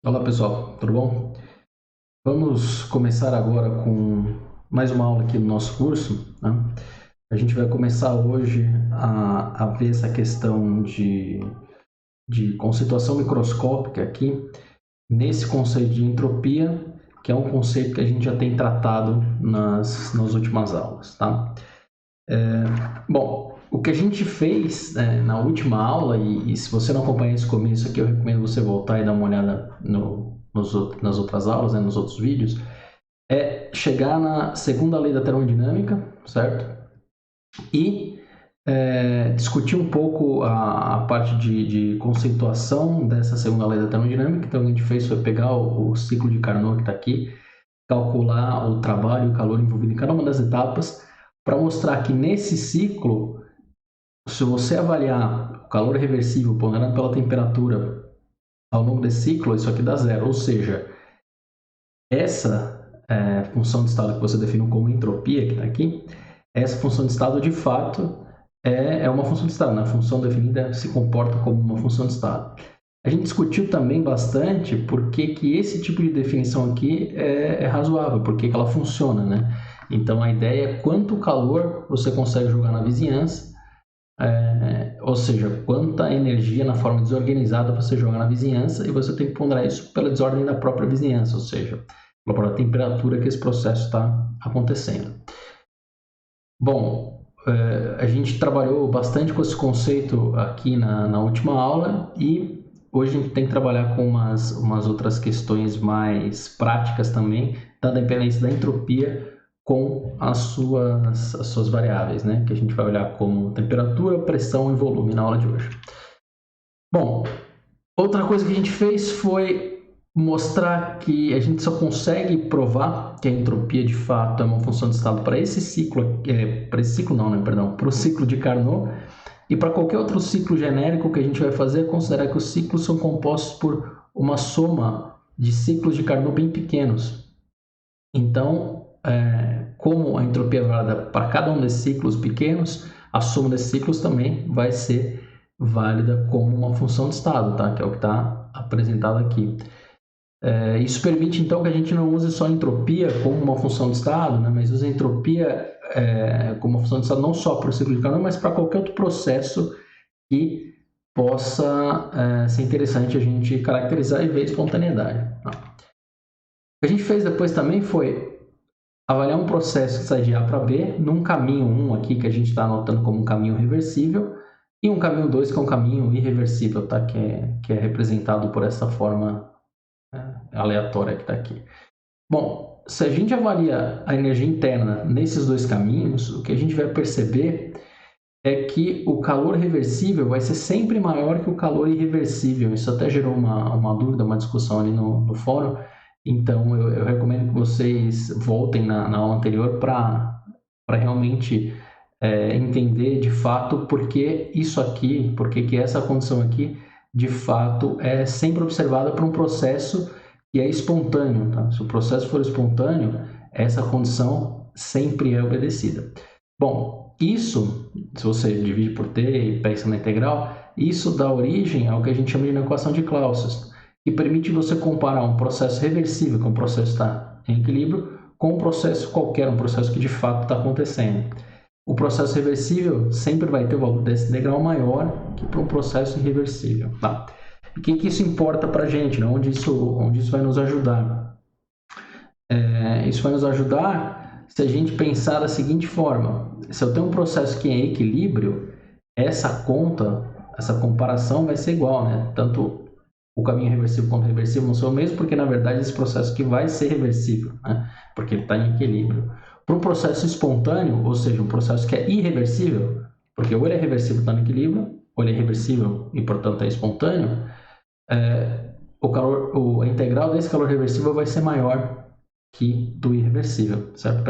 Olá pessoal, tudo bom? Vamos começar agora com mais uma aula aqui no nosso curso, né? A gente vai começar hoje a ver essa questão de conceituação microscópica aqui, nesse conceito de entropia, que é um conceito que a gente já tem tratado nas últimas aulas, tá? Bom, o que a gente fez na última aula, e se você não acompanha esse começo aqui, eu recomendo você voltar e dar uma olhada nas outras aulas, nos outros vídeos, é chegar na segunda lei da termodinâmica, certo? E discutir um pouco a parte de conceituação dessa segunda lei da termodinâmica. Então, o que a gente fez foi pegar o ciclo de Carnot que está aqui, calcular o trabalho e o calor envolvido em cada uma das etapas, para mostrar que nesse ciclo, se você avaliar o calor reversível ponderado pela temperatura ao longo desse ciclo, isso aqui dá zero, ou seja, essa função de estado que você definiu como entropia, que está aqui, essa função de estado de fato é uma função de estado, né? A função definida se comporta como uma função de estado. A gente discutiu também bastante por que esse tipo de definição aqui é razoável, por que ela funciona, né? Então a ideia é quanto calor você consegue jogar na vizinhança, ou seja, quanta energia na forma desorganizada você joga na vizinhança, e você tem que ponderar isso pela desordem da própria vizinhança, ou seja, pela própria temperatura que esse processo está acontecendo. Bom, a gente trabalhou bastante com esse conceito aqui na última aula, e hoje a gente tem que trabalhar com umas outras questões mais práticas também, da dependência da entropia com as suas variáveis, né? Que a gente vai olhar como temperatura, pressão e volume na aula de hoje. Bom, outra coisa que a gente fez foi mostrar que a gente só consegue provar que a entropia de fato é uma função de estado para esse ciclo, para esse ciclo não, né, perdão, para o ciclo de Carnot, e para qualquer outro ciclo genérico que a gente vai fazer é considerar que os ciclos são compostos por uma soma de ciclos de Carnot bem pequenos. Então, como a entropia é válida para cada um desses ciclos pequenos, a soma desses ciclos também vai ser válida como uma função de estado, tá? Que é o que está apresentado aqui. Isso permite, então, que a gente não use só entropia como uma função de estado, né? Mas use entropia como uma função de estado não só para o ciclo de Carnot, mas para qualquer outro processo que possa ser interessante a gente caracterizar e ver a espontaneidade. Tá? O que a gente fez depois também foi avaliar um processo que sai de A para B num caminho 1 aqui, que a gente está anotando como um caminho reversível, e um caminho 2 que é um caminho irreversível, tá? que é representado por essa forma aleatória que está aqui. Bom, se a gente avalia a energia interna nesses dois caminhos, o que a gente vai perceber é que o calor reversível vai ser sempre maior que o calor irreversível. Isso até gerou uma dúvida, uma discussão ali no fórum. Então, eu recomendo que vocês voltem na aula anterior para realmente entender de fato por que isso aqui, por que essa condição aqui, de fato, é sempre observada por um processo que é espontâneo. Tá? Se o processo for espontâneo, essa condição sempre é obedecida. Bom, isso, se você divide por t e pensa na integral, isso dá origem ao que a gente chama de equação de Clausius, que permite você comparar um processo reversível, que é um processo que está em equilíbrio, com um processo qualquer, um processo que de fato está acontecendo. O processo reversível sempre vai ter o valor dessa integral maior que para um processo irreversível. Tá? E o que isso importa para a gente? Né? Onde isso vai nos ajudar? Isso vai nos ajudar se a gente pensar da seguinte forma: se eu tenho um processo que é em equilíbrio, essa conta, essa comparação vai ser igual, né? Tanto o caminho reversível quanto o reversível não são o mesmo, porque na verdade esse processo aqui vai ser reversível, né? Porque ele está em equilíbrio. Para um processo espontâneo, ou seja, um processo que é irreversível, porque ou ele é reversível está no equilíbrio, ou ele é reversível e portanto é espontâneo, a integral desse calor reversível vai ser maior que do irreversível, certo?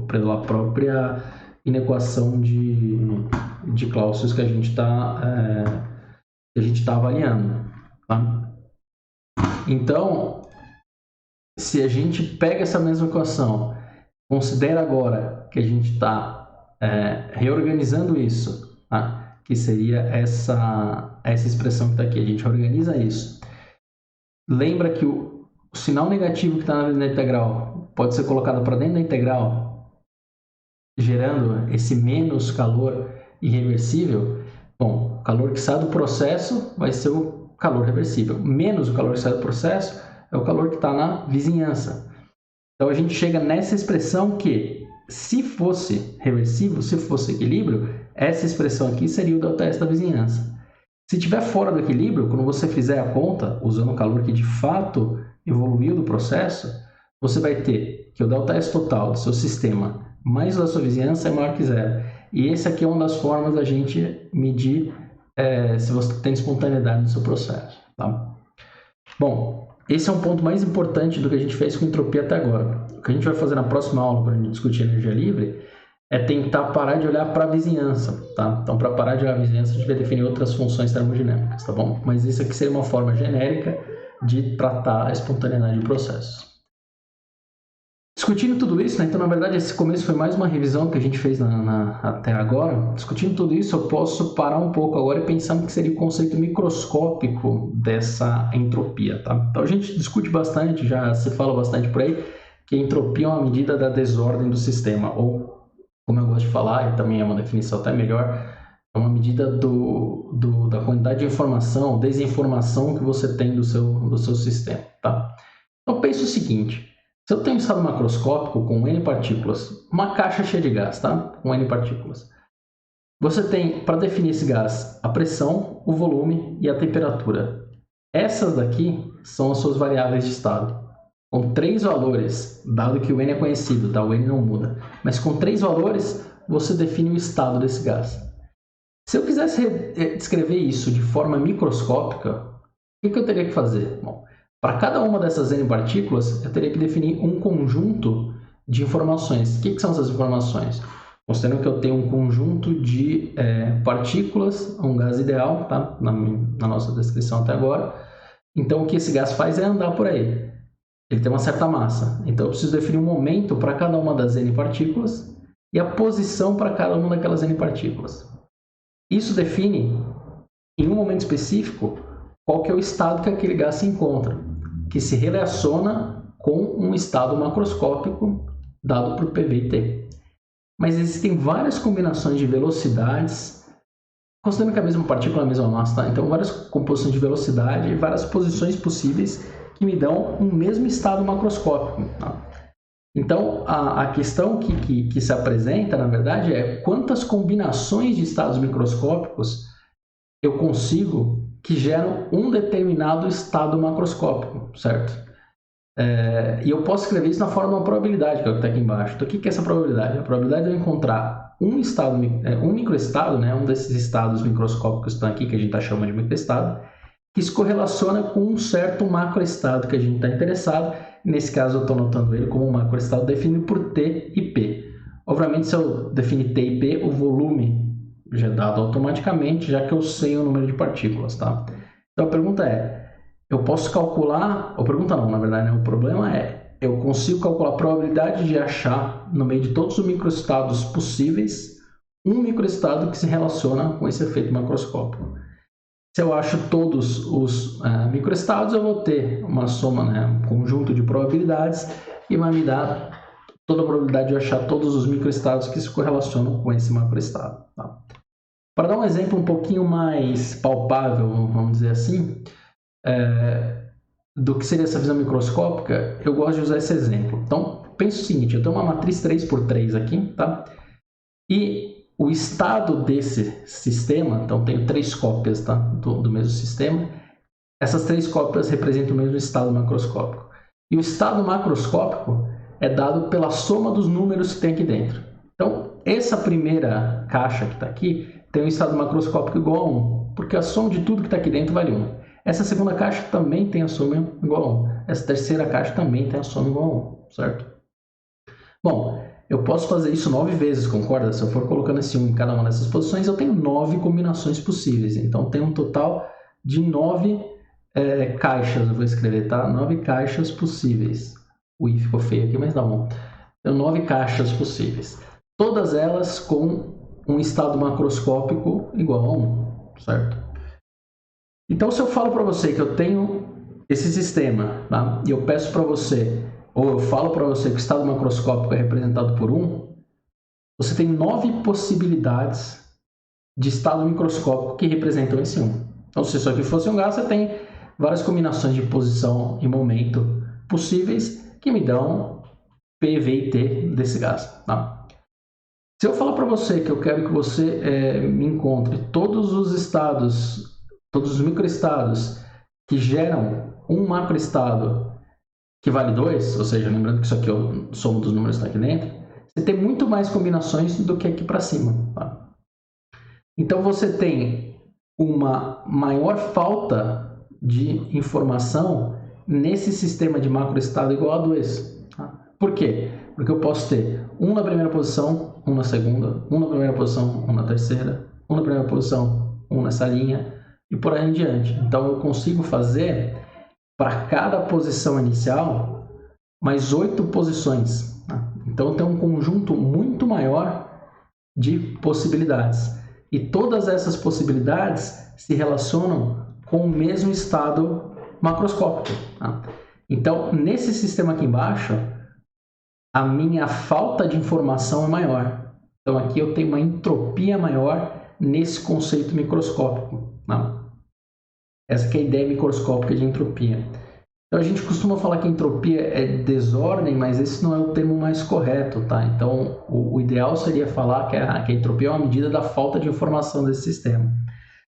Pela própria inequação de Clausius que a gente está avaliando. Tá? Então, se a gente pega essa mesma equação, considera agora que a gente está reorganizando isso, tá? Que seria essa expressão que está aqui, a gente organiza isso. lembra que o sinal negativo que está na integral pode ser colocado para dentro da integral, gerando esse menos calor irreversível. Bom, o calor que sai do processo vai ser o calor reversível. Menos o calor que sai do processo é o calor que está na vizinhança. Então a gente chega nessa expressão que, se fosse reversível, se fosse equilíbrio, essa expressão aqui seria o ΔS da vizinhança. Se estiver fora do equilíbrio, quando você fizer a conta, usando o calor que de fato evoluiu do processo, você vai ter que o ΔS total do seu sistema mais o da sua vizinhança é maior que zero. E esse aqui é uma das formas da gente medir se você tem espontaneidade no seu processo. Tá? Bom, esse é um ponto mais importante do que a gente fez com entropia até agora. O que a gente vai fazer na próxima aula, quando a gente discutir energia livre, é tentar parar de olhar para a vizinhança, tá? Então, para parar de olhar a vizinhança, a gente vai definir outras funções termodinâmicas, tá bom? Mas isso aqui seria uma forma genérica de tratar a espontaneidade de processos. Discutindo tudo isso, né? Então, na verdade, esse começo foi mais uma revisão que a gente fez até agora. Discutindo tudo isso, eu posso parar um pouco agora e pensar no que seria o conceito microscópico dessa entropia, tá? Então, a gente discute bastante, já se fala bastante por aí, que a entropia é uma medida da desordem do sistema, ou, como eu gosto de falar, e também é uma definição até melhor, é uma medida da quantidade de informação, desinformação que você tem do seu sistema, tá? Então, pense o seguinte. Se eu tenho um estado macroscópico com N partículas, uma caixa cheia de gás, tá? Com N partículas. Você tem, para definir esse gás, a pressão, o volume e a temperatura. Essas daqui são as suas variáveis de estado. Com 3 valores, dado que o N é conhecido, tá? O N não muda. Mas com 3 valores, você define o estado desse gás. Se eu quisesse descrever isso de forma microscópica, o que eu teria que fazer? Bom, para cada uma dessas N partículas, eu teria que definir um conjunto de informações. O que são essas informações? Considerando que eu tenho um conjunto de partículas, um gás ideal, tá? Na nossa descrição até agora. Então, o que esse gás faz é andar por aí. Ele tem uma certa massa. Então, eu preciso definir um momento para cada uma das N partículas e a posição para cada uma daquelas N partículas. Isso define, em um momento específico, qual que é o estado que aquele gás se encontra, que se relaciona com um estado macroscópico dado por PV e T. Mas existem várias combinações de velocidades, considerando que a mesma partícula é a mesma massa, tá? Então várias composições de velocidade e várias posições possíveis que me dão um mesmo estado macroscópico. Tá? Então a questão que se apresenta, na verdade, é quantas combinações de estados microscópicos eu consigo que geram um determinado estado macroscópico, certo? E eu posso escrever isso na forma de uma probabilidade, que é o que está aqui embaixo. Então, o que é essa probabilidade? A probabilidade de eu encontrar um microestado, né, um desses estados microscópicos que estão aqui, que a gente está chamando de microestado, que se correlaciona com um certo macroestado que a gente está interessado. Nesse caso, eu estou notando ele como um macroestado definido por T e P. Obviamente, se eu definir T e P, o volume já é dado automaticamente, já que eu sei o número de partículas, tá? Então, a pergunta é, eu posso calcular... A pergunta não, na verdade, né? O problema é, eu consigo calcular a probabilidade de achar, no meio de todos os microestados possíveis, um microestado que se relaciona com esse efeito macroscópico. Se eu acho todos os microestados, eu vou ter uma soma, né? Um conjunto de probabilidades e vai me dar toda a probabilidade de achar todos os microestados que se correlacionam com esse macroestado, tá? Para dar um exemplo um pouquinho mais palpável, vamos dizer assim, do que seria essa visão microscópica, eu gosto de usar esse exemplo. Então, pensa o seguinte, eu tenho uma matriz 3x3 aqui, tá? E o estado desse sistema, então tenho 3 cópias, tá? do mesmo sistema, essas 3 cópias representam o mesmo estado macroscópico. E o estado macroscópico é dado pela soma dos números que tem aqui dentro. Então, essa primeira caixa que está aqui tem um estado macroscópico igual a 1, porque a soma de tudo que está aqui dentro vale 1. Essa segunda caixa também tem a soma igual a 1. Essa terceira caixa também tem a soma igual a 1, certo? Bom, eu posso fazer isso 9 vezes, concorda? Se eu for colocando esse 1 em cada uma dessas posições, eu tenho 9 combinações possíveis. Então, tem um total de 9 caixas, eu vou escrever, tá? 9 caixas possíveis. O i ficou feio aqui, mas tá bom. Tenho 9 caixas possíveis. Todas elas com um estado macroscópico igual a 1, certo? Então, se eu falo para você que eu tenho esse sistema, tá? E eu peço para você, ou eu falo para você que o estado macroscópico é representado por 1, você tem 9 possibilidades de estado microscópico que representam esse 1. Então, se isso aqui fosse um gás, você tem várias combinações de posição e momento possíveis que me dão P, V e T desse gás. Tá? Se eu falar para você que eu quero que você me encontre todos os estados, todos os microestados que geram um macroestado que vale 2, ou seja, lembrando que isso aqui é o soma dos números que está aqui dentro, você tem muito mais combinações do que aqui para cima. Tá? Então você tem uma maior falta de informação nesse sistema de macroestado igual a 2. Tá? Por quê? Porque eu posso ter 1 na primeira posição, 1 na segunda, 1 na primeira posição, 1 na terceira, 1 na primeira posição, 1 nessa linha e por aí em diante. Então eu consigo fazer para cada posição inicial mais 8 posições. Tá? Então tem um conjunto muito maior de possibilidades. E todas essas possibilidades se relacionam com o mesmo estado macroscópico. Tá? Então, nesse sistema aqui embaixo, a minha falta de informação é maior. Então, aqui eu tenho uma entropia maior nesse conceito microscópico. Tá? Essa que é a ideia microscópica de entropia. Então, a gente costuma falar que entropia é desordem, mas esse não é o termo mais correto, tá? Então, o ideal seria falar que a entropia é uma medida da falta de informação desse sistema.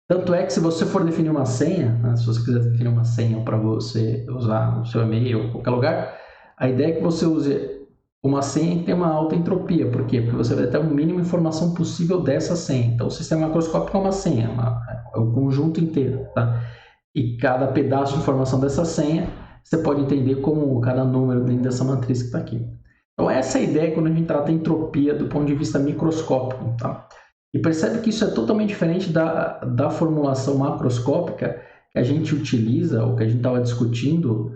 Tanto é que se você for definir uma senha, né, se você quiser definir uma senha para você usar no seu e-mail ou qualquer lugar, a ideia é que você use uma senha que tem uma alta entropia. Por quê? Porque você vai ter o mínimo de informação possível dessa senha. Então, o sistema macroscópico é uma senha, é o conjunto inteiro, tá? E cada pedaço de informação dessa senha você pode entender como cada número dentro dessa matriz que está aqui. Então, essa é a ideia quando a gente trata a entropia do ponto de vista microscópico. Tá? E percebe que isso é totalmente diferente da formulação macroscópica que a gente utiliza, ou que a gente estava discutindo,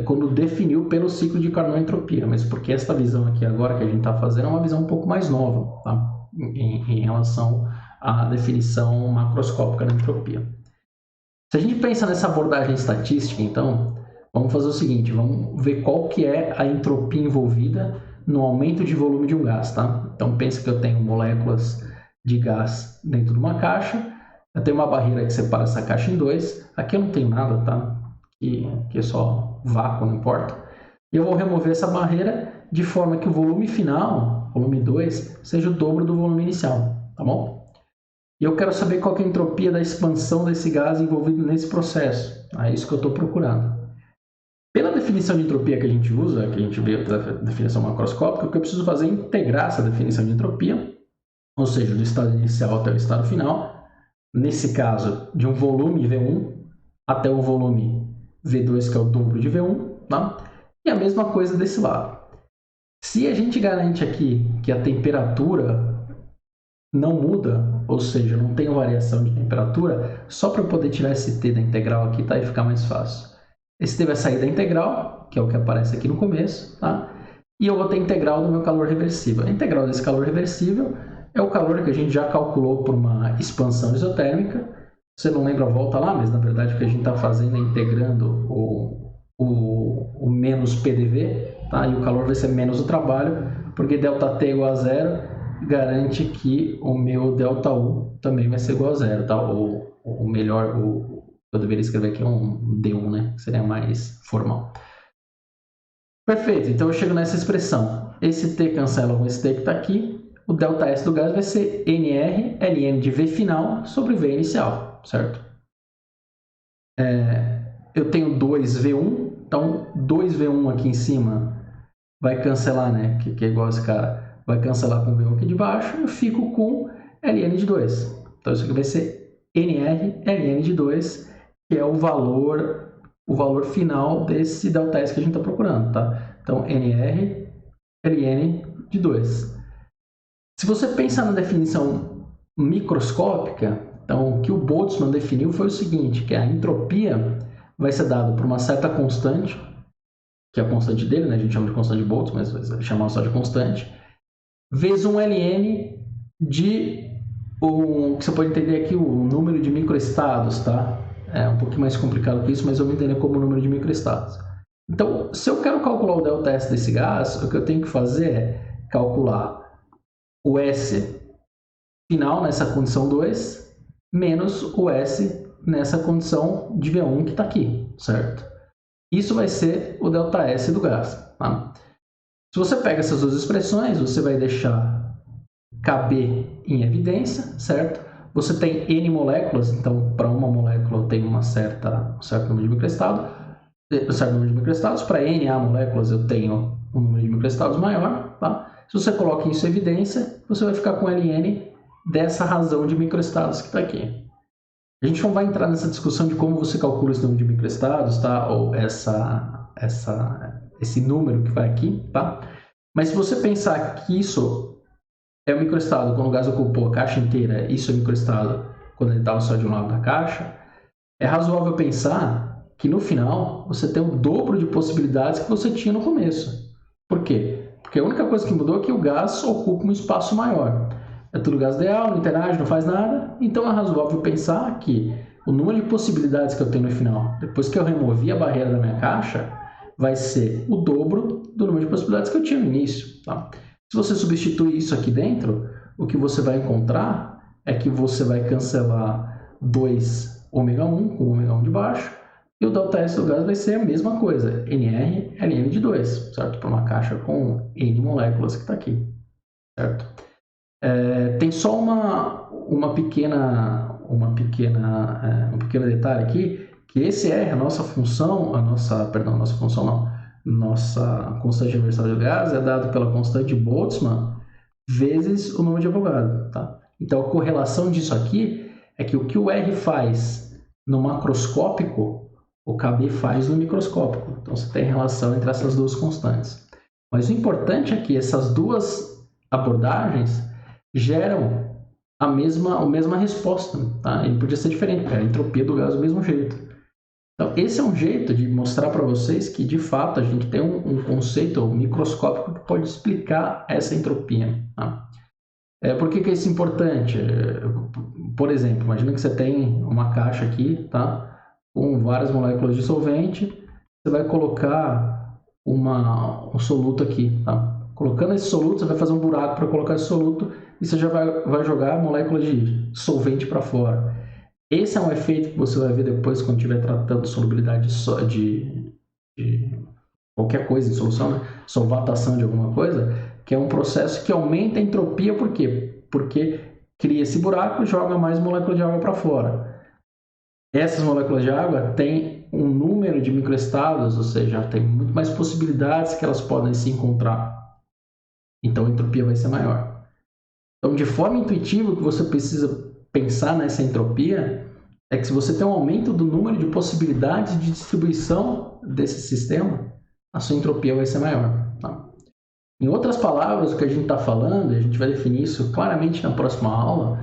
quando definiu pelo ciclo de Carnot-entropia. Mas porque essa visão aqui agora que a gente está fazendo é uma visão um pouco mais nova, tá? em relação à definição macroscópica da entropia. Se a gente pensa nessa abordagem estatística, então, vamos fazer o seguinte, vamos ver qual que é a entropia envolvida no aumento de volume de um gás, tá? Então, pensa que eu tenho moléculas de gás dentro de uma caixa, eu tenho uma barreira que separa essa caixa em 2, aqui eu não tenho nada, tá? Que é só vácuo, não importa. E eu vou remover essa barreira de forma que o volume final, volume 2, seja o dobro do volume inicial, tá bom? E eu quero saber qual que é a entropia da expansão desse gás envolvido nesse processo. É isso que eu estou procurando. Pela definição de entropia que a gente usa, que a gente vê da definição macroscópica, o que eu preciso fazer é integrar essa definição de entropia, ou seja, do estado inicial até o estado final, nesse caso, de um volume V1 até o volume V2, que é o dobro de V1, tá? E a mesma coisa desse lado. Se a gente garante aqui que a temperatura não muda, ou seja, não tem variação de temperatura, só para eu poder tirar esse t da integral aqui, tá? E ficar mais fácil. Esse t vai sair da integral, que é o que aparece aqui no começo, tá? E eu vou ter a integral do meu calor reversível. A integral desse calor reversível é o calor que a gente já calculou por uma expansão isotérmica. Você não lembra, volta lá, mas na verdade o que a gente está fazendo é integrando o menos PDV, tá? E o calor vai ser menos o trabalho, porque ΔT igual a 0 garante que o meu ΔU também vai ser igual a 0, tá? Ou melhor, eu deveria escrever aqui um D1, né? Que seria mais formal. Perfeito, então eu chego nessa expressão. Esse T cancela com esse T que está aqui. O ΔS do gás vai ser NR ln de V final sobre V inicial, certo? Eu tenho 2V1, então 2V1 aqui em cima vai cancelar, né? Que é igual a esse cara. Vai cancelar com o V1 aqui de baixo, eu fico com ln de 2. Então, isso aqui vai ser NR ln de 2, que é o valor final desse ΔS que a gente está procurando, tá? Então, NR ln de 2. Se você pensar na definição microscópica, então, o que o Boltzmann definiu foi o seguinte, que a entropia vai ser dada por uma certa constante, que é a constante dele, né? A gente chama de constante de Boltzmann, mas vai chamar só de constante, vezes um ln de, que você pode entender aqui, o número de microestados, tá? é um pouquinho mais complicado que isso, mas vamos entender como número de microestados. Então, se eu quero calcular o ΔS desse gás, o que eu tenho que fazer é calcular o S final nessa condição 2, menos o S nessa condição de V1 que está aqui, certo? Isso vai ser o ΔS do gás. Tá? Se você pega essas duas expressões, você vai deixar KB em evidência, certo? Você tem N moléculas, então para uma molécula eu tenho um certo número de microestados, para NA moléculas eu tenho um número de microestados maior, tá? Se você coloca isso em evidência, você vai ficar com Ln dessa razão de microestados que está aqui. A gente não vai entrar nessa discussão de como você calcula esse número de microestados, tá? Ou esse número que vai aqui, tá? Mas se você pensar que isso é um microestado quando o gás ocupou a caixa inteira, isso é microestado quando ele estava só de um lado da caixa, é razoável pensar que no final você tem o dobro de possibilidades que você tinha no começo. Por quê? Porque a única coisa que mudou é que o gás ocupa um espaço maior. É tudo gás ideal, não interage, não faz nada, então é razoável pensar que o número de possibilidades que eu tenho no final, depois que eu removi a barreira da minha caixa, vai ser o dobro do número de possibilidades que eu tinha no início. Tá? Se você substituir isso aqui dentro, o que você vai encontrar é que você vai cancelar 2 ômega 1 com o ômega 1 de baixo, e o ΔS do gás vai ser a mesma coisa, NR Ln de 2, certo? Para uma caixa com N moléculas que está aqui, certo? Tem só um pequeno detalhe aqui, que esse R, nossa constante de universalidade do gás é dado pela constante de Boltzmann vezes o número de Avogadro. Tá? Então, a correlação disso aqui é que o R faz no macroscópico, o KB faz no microscópico. Então, você tem relação entre essas duas constantes. Mas o importante é que essas duas abordagens geram a mesma resposta. Tá? Ele podia ser diferente, porque a entropia do gás é do mesmo jeito. Então, esse é um jeito de mostrar para vocês que, de fato, a gente tem um conceito microscópico que pode explicar essa entropia. Tá? Por que isso é importante? Por exemplo, imagina que você tem uma caixa aqui, tá? Com várias moléculas de solvente, você vai colocar um soluto aqui. Tá? Colocando esse soluto, você vai fazer um buraco para colocar esse soluto e você já vai jogar a molécula de solvente para fora. Esse é um efeito que você vai ver depois quando estiver tratando solubilidade de qualquer coisa em solução, né? Solvatação de alguma coisa, que é um processo que aumenta a entropia. Por quê? Porque cria esse buraco e joga mais moléculas de água para fora. Essas moléculas de água têm um número de microestados, ou seja, tem muito mais possibilidades que elas podem se encontrar. Então a entropia vai ser maior. Então, de forma intuitiva, o que você precisa pensar nessa entropia é que se você tem um aumento do número de possibilidades de distribuição desse sistema, a sua entropia vai ser maior. Tá? Em outras palavras, o que a gente está falando, e a gente vai definir isso claramente na próxima aula,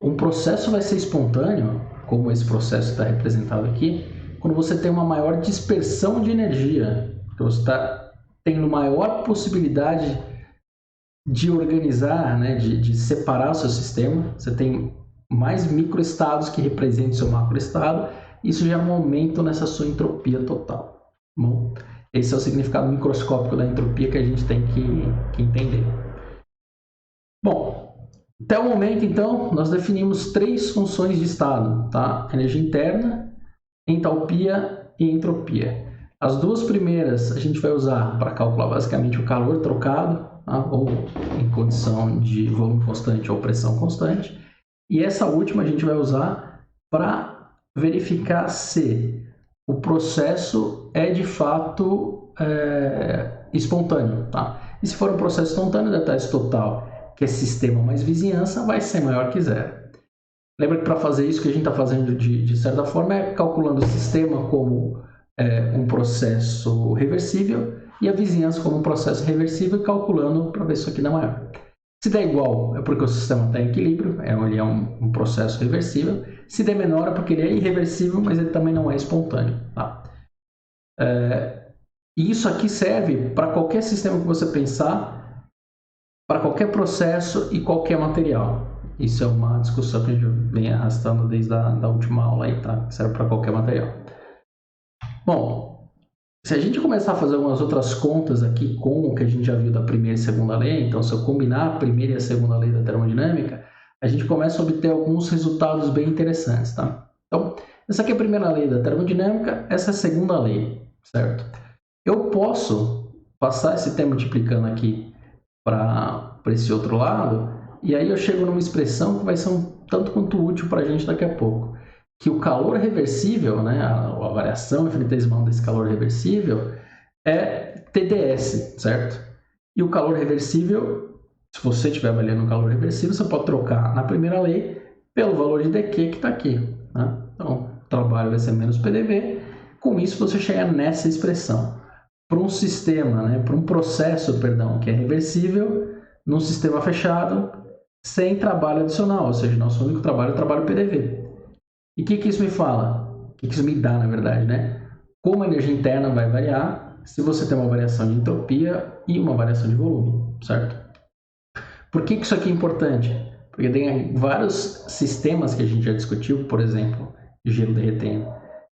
um processo vai ser espontâneo, como esse processo está representado aqui, quando você tem uma maior dispersão de energia, porque você está tendo maior possibilidade de organizar, né, de separar o seu sistema, você tem mais microestados que representam o seu macroestado, isso já é um aumento nessa sua entropia total. Bom, esse é o significado microscópico da entropia que a gente tem que entender. Bom, até o momento, então, nós definimos 3 funções de estado, tá? Energia interna, entalpia e entropia. As duas primeiras a gente vai usar para calcular basicamente o calor trocado, tá? Ou em condição de volume constante ou pressão constante. E essa última a gente vai usar para verificar se o processo é de fato espontâneo. Tá? E se for um processo espontâneo, o ΔS total, que é sistema mais vizinhança, vai ser maior que zero. Lembra que para fazer isso, o que a gente está fazendo de certa forma é calculando o sistema como um processo reversível e a vizinhança como um processo reversível e calculando para ver se isso aqui dá maior. Se der igual, é porque o sistema está em equilíbrio, ele é um processo reversível. Se der menor, é porque ele é irreversível, mas ele também não é espontâneo. Tá? E isso aqui serve para qualquer sistema que você pensar, para qualquer processo e qualquer material. Isso é uma discussão que a gente vem arrastando desde a última aula aí, tá? Que serve para qualquer material. Bom, se a gente começar a fazer algumas outras contas aqui com o que a gente já viu da primeira e segunda lei, então se eu combinar a primeira e a segunda lei da termodinâmica, a gente começa a obter alguns resultados bem interessantes, tá? Então, essa aqui é a primeira lei da termodinâmica, essa é a segunda lei, certo? Eu posso passar esse tempo multiplicando aqui para esse outro lado, e aí eu chego numa expressão que vai ser um tanto quanto útil para a gente daqui a pouco. Que o calor reversível, né, a variação infinitesimal desse calor reversível, é TdS, certo? E o calor reversível, se você estiver avaliando o calor reversível, você pode trocar na primeira lei pelo valor de dQ que está aqui. Né? Então, o trabalho vai ser menos PdV. Com isso, você chega nessa expressão. Para um sistema, né, para um processo, perdão, que é reversível, num sistema fechado, sem trabalho adicional, ou seja, nosso único trabalho é o trabalho PDV. E o que isso me fala? O que isso me dá, na verdade, né? Como a energia interna vai variar se você tem uma variação de entropia e uma variação de volume, certo? Por que isso aqui é importante? Porque tem vários sistemas que a gente já discutiu, por exemplo, gelo derretendo.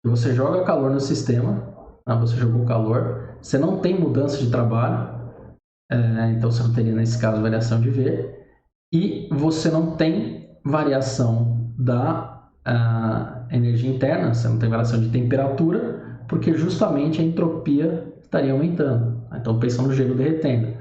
Você joga calor no sistema, você jogou calor, você não tem mudança de trabalho, então você não teria, nesse caso, variação de V, e você não tem variação da energia interna, você não tem variação de temperatura, porque justamente a entropia estaria aumentando. Então, pensando no gelo derretendo.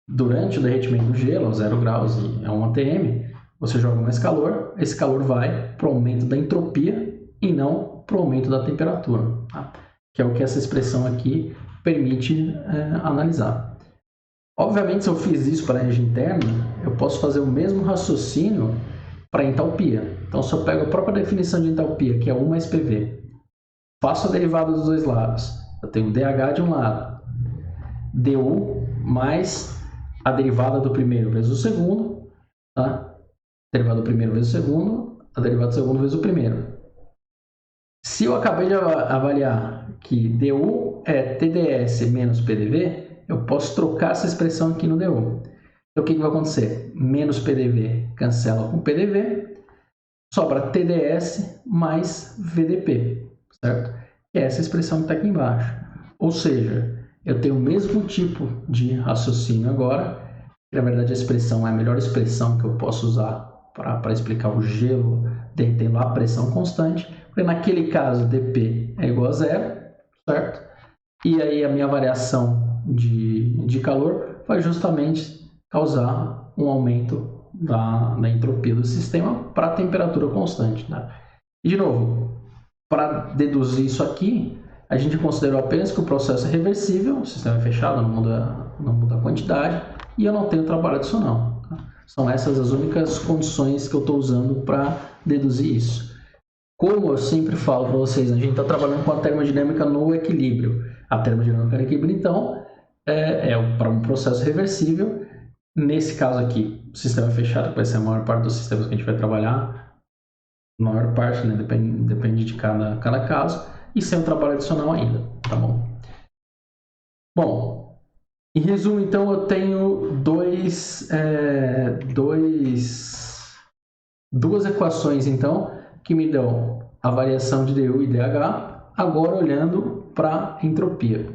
Durante o derretimento do gelo, a 0 graus e a 1 atm, você joga mais calor, esse calor vai para o aumento da entropia e não para o aumento da temperatura, tá? Que é o que essa expressão aqui permite analisar. Obviamente, se eu fiz isso para a energia interna, eu posso fazer o mesmo raciocínio para a entalpia. Então, se eu pego a própria definição de entalpia, que é U mais PV, faço a derivada dos dois lados. Eu tenho dH de um lado, du mais a derivada do primeiro vezes o segundo, tá? Derivada do primeiro vezes o segundo, a derivada do segundo vezes o primeiro. Se eu acabei de avaliar que du é TdS menos PDV, eu posso trocar essa expressão aqui no du. Então, o que vai acontecer? Menos PDV cancela com PDV, sobra TdS mais VDP, certo? Que é essa expressão que está aqui embaixo. Ou seja, eu tenho o mesmo tipo de raciocínio agora, que na verdade a expressão é a melhor expressão que eu posso usar para explicar o gelo derretendo a pressão constante, porque naquele caso dP é igual a zero, certo? E aí a minha variação de calor vai justamente causar um aumento da entropia do sistema para a temperatura constante. Né? E de novo, para deduzir isso aqui, a gente considerou apenas que o processo é reversível, o sistema é fechado, não muda a quantidade, e eu não tenho trabalho adicional. Tá? São essas as únicas condições que eu estou usando para deduzir isso. Como eu sempre falo para vocês, a gente está trabalhando com a termodinâmica no equilíbrio. A termodinâmica no equilíbrio, então, é para um processo reversível. Nesse caso aqui, o sistema fechado, que vai ser a maior parte dos sistemas que a gente vai trabalhar, maior parte, né? Depende de cada caso, e sem um trabalho adicional ainda, tá bom? Bom, em resumo, então, eu tenho duas equações, então, que me dão a variação de du e dH, agora olhando para a entropia.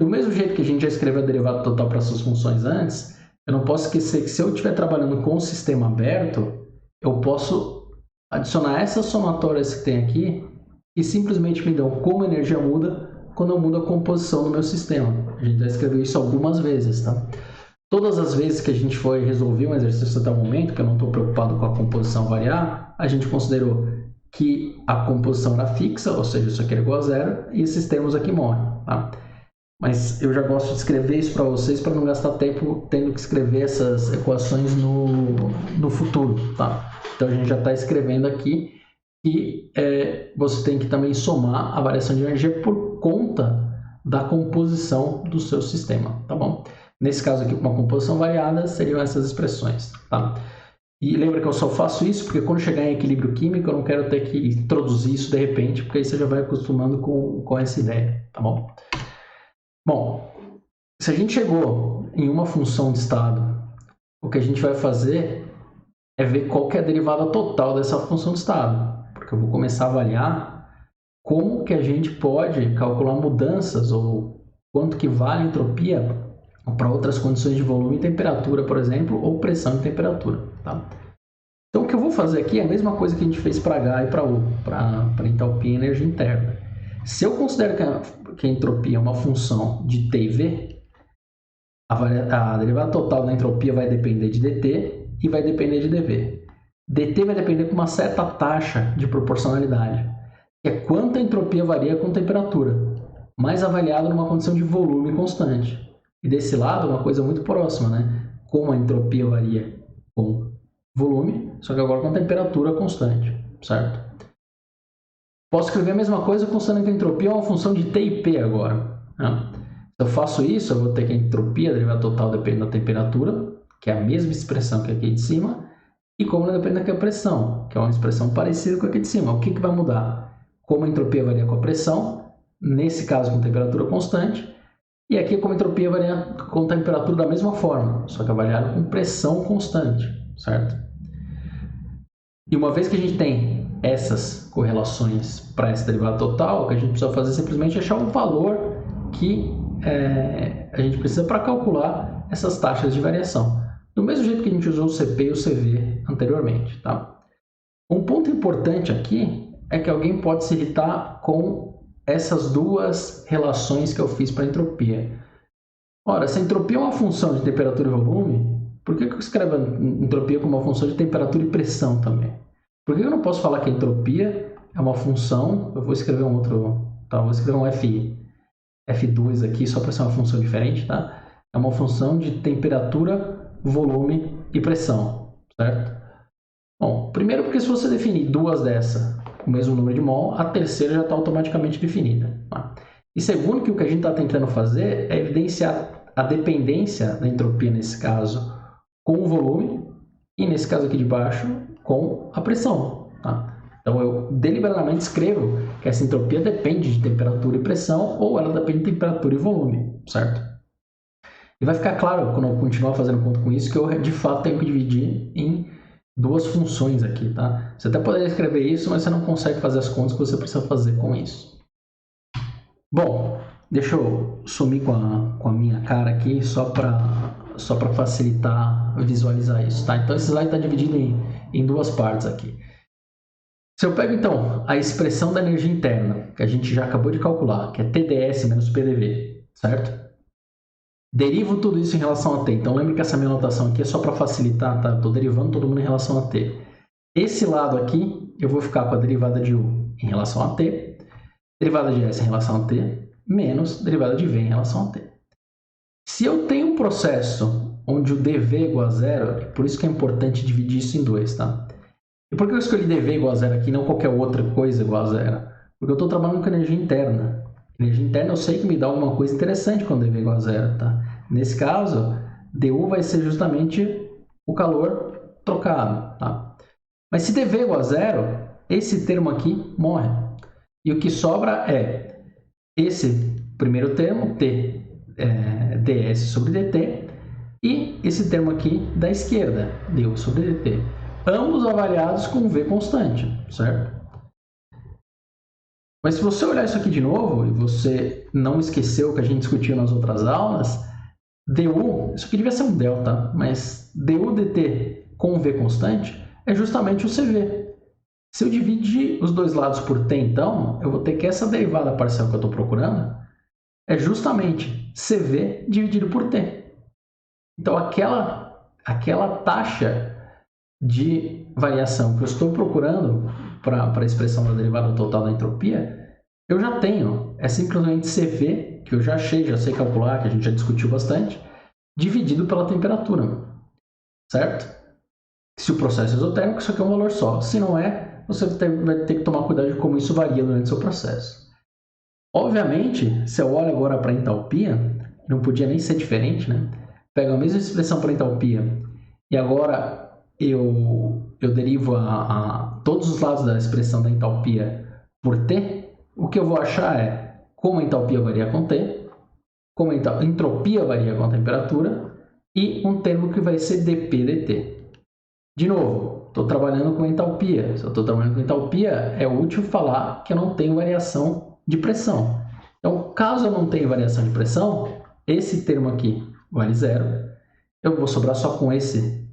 Do mesmo jeito que a gente já escreveu a derivada total para essas funções antes, eu não posso esquecer que se eu estiver trabalhando com o sistema aberto, eu posso adicionar essas somatórias que tem aqui e simplesmente me dão como a energia muda quando eu mudo a composição do meu sistema. A gente já escreveu isso algumas vezes, tá? Todas as vezes que a gente foi resolver um exercício até o momento, que eu não estou preocupado com a composição variar, a gente considerou que a composição era fixa, ou seja, isso aqui é igual a zero, e esses termos aqui morrem, tá? Mas eu já gosto de escrever isso para vocês para não gastar tempo tendo que escrever essas equações no futuro, tá? Então a gente já está escrevendo aqui e você tem que também somar a variação de energia por conta da composição do seu sistema, tá bom? Nesse caso aqui, com uma composição variada, seriam essas expressões, tá? E lembra que eu só faço isso porque quando chegar em equilíbrio químico, eu não quero ter que introduzir isso de repente, porque aí você já vai acostumando com essa ideia, tá bom? Bom, se a gente chegou em uma função de estado, o que a gente vai fazer é ver qual que é a derivada total dessa função de estado, porque eu vou começar a avaliar como que a gente pode calcular mudanças ou quanto que vale a entropia para outras condições de volume e temperatura, por exemplo, ou pressão e temperatura. Tá? Então, o que eu vou fazer aqui é a mesma coisa que a gente fez para H e para U, para entalpia e energia interna. Se eu considero que a entropia é uma função de T e V, a derivada total da entropia vai depender de dt e vai depender de dV. dt vai depender de uma certa taxa de proporcionalidade, que é quanto a entropia varia com temperatura, mas avaliado numa condição de volume constante. E desse lado, uma coisa muito próxima, né? Como a entropia varia com volume, só que agora com temperatura constante, certo? Posso escrever a mesma coisa considerando que a entropia é uma função de T e P agora. Né? Se eu faço isso, eu vou ter que a entropia, a derivada total, depende da temperatura, que é a mesma expressão que aqui de cima, e como ela depende da pressão, que é uma expressão parecida com aqui de cima. O que vai mudar? Como a entropia varia com a pressão, nesse caso com temperatura constante, e aqui como a entropia varia com temperatura da mesma forma, só que avaliada com pressão constante, certo? E uma vez que a gente tem essas correlações para essa derivada total, o que a gente precisa fazer é simplesmente achar um valor que a gente precisa para calcular essas taxas de variação. Do mesmo jeito que a gente usou o CP e o CV anteriormente. Tá? Um ponto importante aqui é que alguém pode se irritar com essas duas relações que eu fiz para a entropia. Ora, se a entropia é uma função de temperatura e volume, por que eu escrevo a entropia como uma função de temperatura e pressão também? Por que eu não posso falar que a entropia é uma função... Eu vou escrever um outro... Tá? Vou escrever um F2 aqui, só para ser uma função diferente. Tá? É uma função de temperatura, volume e pressão. Certo? Bom, primeiro porque se você definir duas dessas com o mesmo número de mol, a terceira já está automaticamente definida. Tá? E segundo que o que a gente está tentando fazer é evidenciar a dependência da entropia, nesse caso, com o volume, e nesse caso aqui de baixo, com a pressão. Tá? Então, eu deliberadamente escrevo que essa entropia depende de temperatura e pressão, ou ela depende de temperatura e volume, certo? E vai ficar claro, quando eu continuar fazendo conta com isso, que eu, de fato, tenho que dividir em duas funções aqui, tá? Você até poderia escrever isso, mas você não consegue fazer as contas que você precisa fazer com isso. Bom, deixa eu sumir com a minha cara aqui, só para facilitar visualizar isso, tá? Então, esse slide está dividido em duas partes aqui. Se eu pego, então, a expressão da energia interna, que a gente já acabou de calcular, que é TdS menos PDV, certo? Derivo tudo isso em relação a T. Então, lembre que essa minha notação aqui é só para facilitar, tá? Estou derivando todo mundo em relação a T. Esse lado aqui, eu vou ficar com a derivada de U em relação a T, derivada de S em relação a T, menos derivada de V em relação a T. Se eu tenho um processo onde o dV é igual a zero, por isso que é importante dividir isso em dois, tá? E por que eu escolhi dV igual a zero aqui e não qualquer outra coisa igual a zero? Porque eu estou trabalhando com energia interna. Energia interna eu sei que me dá alguma coisa interessante quando dV é igual a zero, tá? Nesse caso, dU vai ser justamente o calor trocado, tá? Mas se dV é igual a zero, esse termo aqui morre. E o que sobra é esse primeiro termo, ds sobre dt, e esse termo aqui da esquerda, du sobre dt. Ambos avaliados com V constante, certo? Mas se você olhar isso aqui de novo, e você não esqueceu o que a gente discutiu nas outras aulas, du, isso aqui devia ser um delta, mas du dt com V constante é justamente o CV. Se eu dividir os dois lados por t, então, eu vou ter que essa derivada parcial que eu estou procurando é justamente CV dividido por t. Então, aquela taxa de variação que eu estou procurando para a expressão da derivada total da entropia, eu já tenho. É simplesmente CV, que eu já achei, já sei calcular, que a gente já discutiu bastante, dividido pela temperatura, certo? Se o processo é isotérmico, isso aqui é um valor só. Se não é, você vai ter que tomar cuidado de como isso varia durante o seu processo. Obviamente, se eu olho agora para a entalpia, não podia nem ser diferente, né? Pego a mesma expressão para a entalpia e agora eu derivo todos os lados da expressão da entalpia por T, o que eu vou achar é como a entalpia varia com T, como a entropia varia com a temperatura e um termo que vai ser dP dt. De novo, estou trabalhando com entalpia. Se eu estou trabalhando com entalpia, é útil falar que eu não tenho variação de pressão. Então, caso eu não tenha variação de pressão, esse termo aqui vale zero. Eu vou sobrar só com esse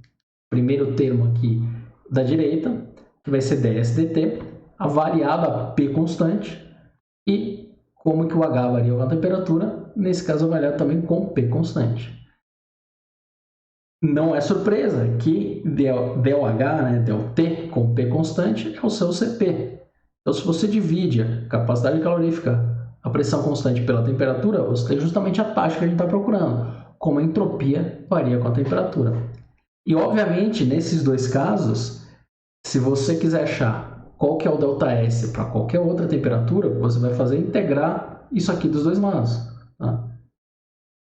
primeiro termo aqui da direita, que vai ser ds dt, a variável P constante, e como que o H varia com a temperatura, nesse caso eu vou variar também com P constante. Não é surpresa que ΔH, né, ΔT com P constante, é o seu Cp. Então, se você divide a capacidade calorífica, a pressão constante pela temperatura, você tem justamente a taxa que a gente está procurando, como a entropia varia com a temperatura. E, obviamente, nesses dois casos, se você quiser achar qual que é o ΔS para qualquer outra temperatura, você vai fazer integrar isso aqui dos dois lados. Tá?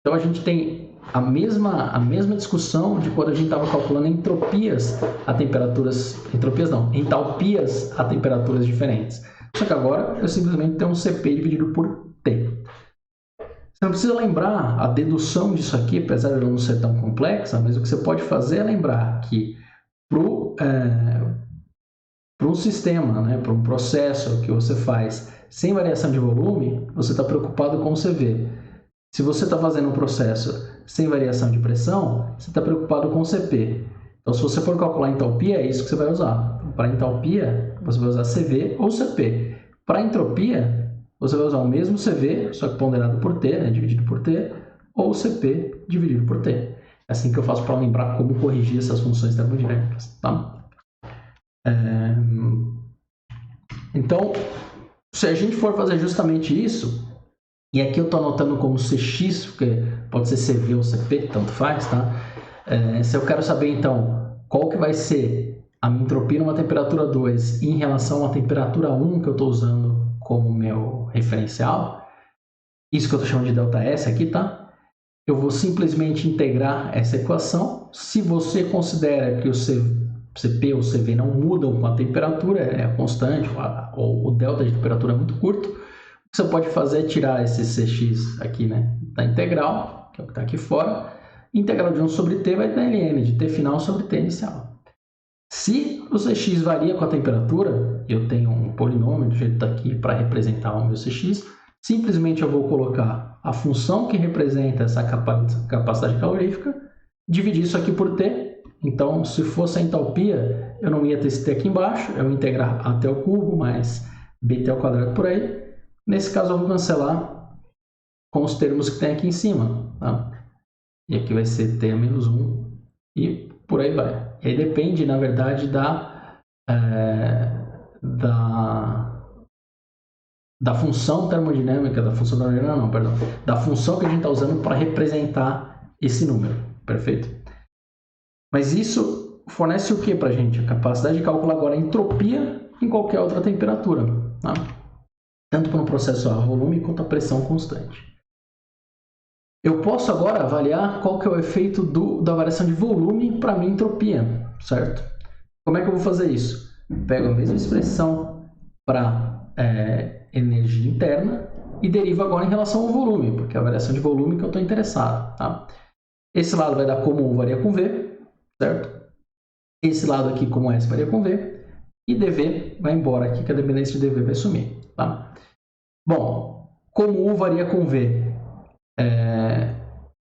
Então, a gente tem a mesma discussão de quando a gente estava calculando entalpias a temperaturas diferentes. Só que agora eu simplesmente tenho um Cp dividido por T. Você não precisa lembrar a dedução disso aqui, apesar de ela não ser tão complexa, mas o que você pode fazer é lembrar que para um sistema, né, para um processo que você faz sem variação de volume, você está preocupado com o CV. Se você está fazendo um processo sem variação de pressão, você está preocupado com o CP. Então, se você for calcular entalpia, é isso que você vai usar. Então, para entalpia, você vai usar CV ou CP. Para entropia, você vai usar o mesmo CV, só que ponderado por T, né, dividido por T, ou CP dividido por T. É assim que eu faço para lembrar como corrigir essas funções termodinâmicas. Tá? Então, se a gente for fazer justamente isso, e aqui eu estou anotando como CX, porque pode ser CV ou CP, tanto faz, tá? Se eu quero saber, então, qual que vai ser a minha entropia numa temperatura 2 em relação à temperatura 1 que eu estou usando como meu referencial, isso que eu estou chamando de ΔS aqui, tá? Eu vou simplesmente integrar essa equação. Se você considera que o CP ou CV não mudam com a temperatura, é constante, ou o delta de temperatura é muito curto, o que você pode fazer é tirar esse CX aqui, né, da integral, que é o que está aqui fora. Integral de 1 sobre T vai dar ln de T final sobre T inicial. Se o Cx varia com a temperatura, eu tenho um polinômio do jeito que está aqui para representar o meu Cx, simplesmente eu vou colocar a função que representa essa capacidade calorífica, dividir isso aqui por T. Então, se fosse a entalpia, eu não ia ter esse T aqui embaixo, eu ia integrar até o cubo mais Bt ao quadrado por aí. Nesse caso, eu vou cancelar com os termos que tem aqui em cima. Tá? E aqui vai ser T a menos 1 e por aí vai. E aí depende, na verdade, da função termodinâmica, da função que a gente está usando para representar esse número, perfeito? Mas isso fornece o que para a gente? A capacidade de calcular agora a entropia em qualquer outra temperatura, tá? Tanto para um processo a volume quanto a pressão constante. Eu posso agora avaliar qual que é o efeito da variação de volume para a minha entropia, certo? Como é que eu vou fazer isso? Pego a mesma expressão para energia interna e derivo agora em relação ao volume, porque é a variação de volume que eu estou interessado. Tá? Esse lado vai dar como U varia com V, certo? Esse lado aqui como S varia com V, e dV vai embora aqui, que a dependência de dV vai sumir. Tá? Bom, como U varia com V,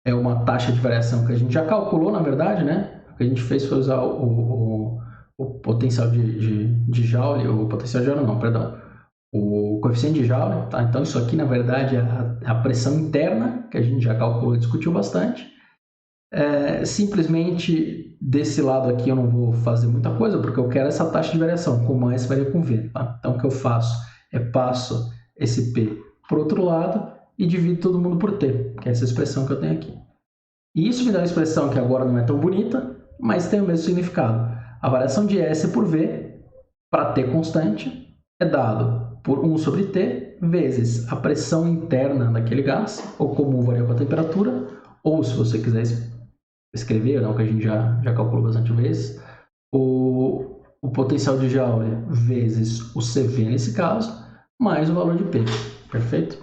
é uma taxa de variação que a gente já calculou, na verdade, né? O que a gente fez foi usar o potencial de Joule, o potencial de Joule não, perdão, o coeficiente de Joule, tá? Então isso aqui, na verdade, é a pressão interna, que a gente já calculou e discutiu bastante. Simplesmente, desse lado aqui eu não vou fazer muita coisa, porque eu quero essa taxa de variação, como S varia com V, tá? Então o que eu faço é passo esse P para o outro lado e divido todo mundo por T, que é essa expressão que eu tenho aqui. E isso me dá uma expressão que agora não é tão bonita, mas tem o mesmo significado. A variação de S por V para T constante é dado por 1 sobre T vezes a pressão interna daquele gás, ou como U varia com a temperatura, ou se você quiser escrever, não, que a gente já calculou bastante vezes, o potencial de Joule vezes o CV nesse caso, mais o valor de P. Perfeito?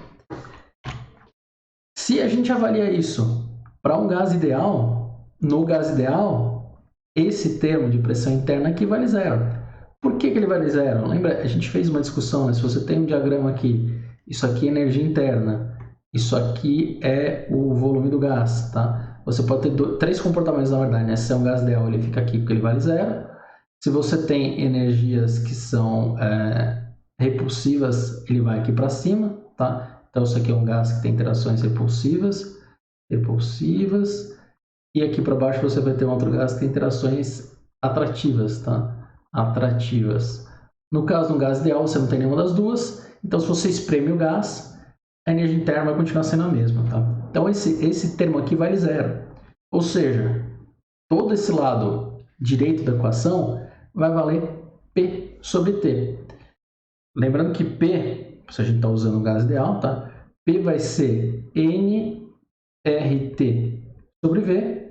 Se a gente avalia isso para um gás ideal, no gás ideal, esse termo de pressão interna aqui vale zero. Por que ele vale zero? Lembra, a gente fez uma discussão, né? Se você tem um diagrama aqui, isso aqui é energia interna, isso aqui é o volume do gás, tá? Você pode ter três comportamentos, na verdade, né? Se é um gás ideal, ele fica aqui porque ele vale zero. Se você tem energias que são repulsivas, ele vai aqui para cima, tá? Então, isso aqui é um gás que tem interações repulsivas, e aqui para baixo você vai ter um outro gás que tem interações atrativas, tá? Atrativas. No caso do gás ideal, você não tem nenhuma das duas, então se você espreme o gás, a energia interna vai continuar sendo a mesma, tá? Então esse termo aqui vale zero. Ou seja, todo esse lado direito da equação vai valer P sobre T. Lembrando que P, se a gente está usando o gás ideal, tá? P vai ser nRT sobre V.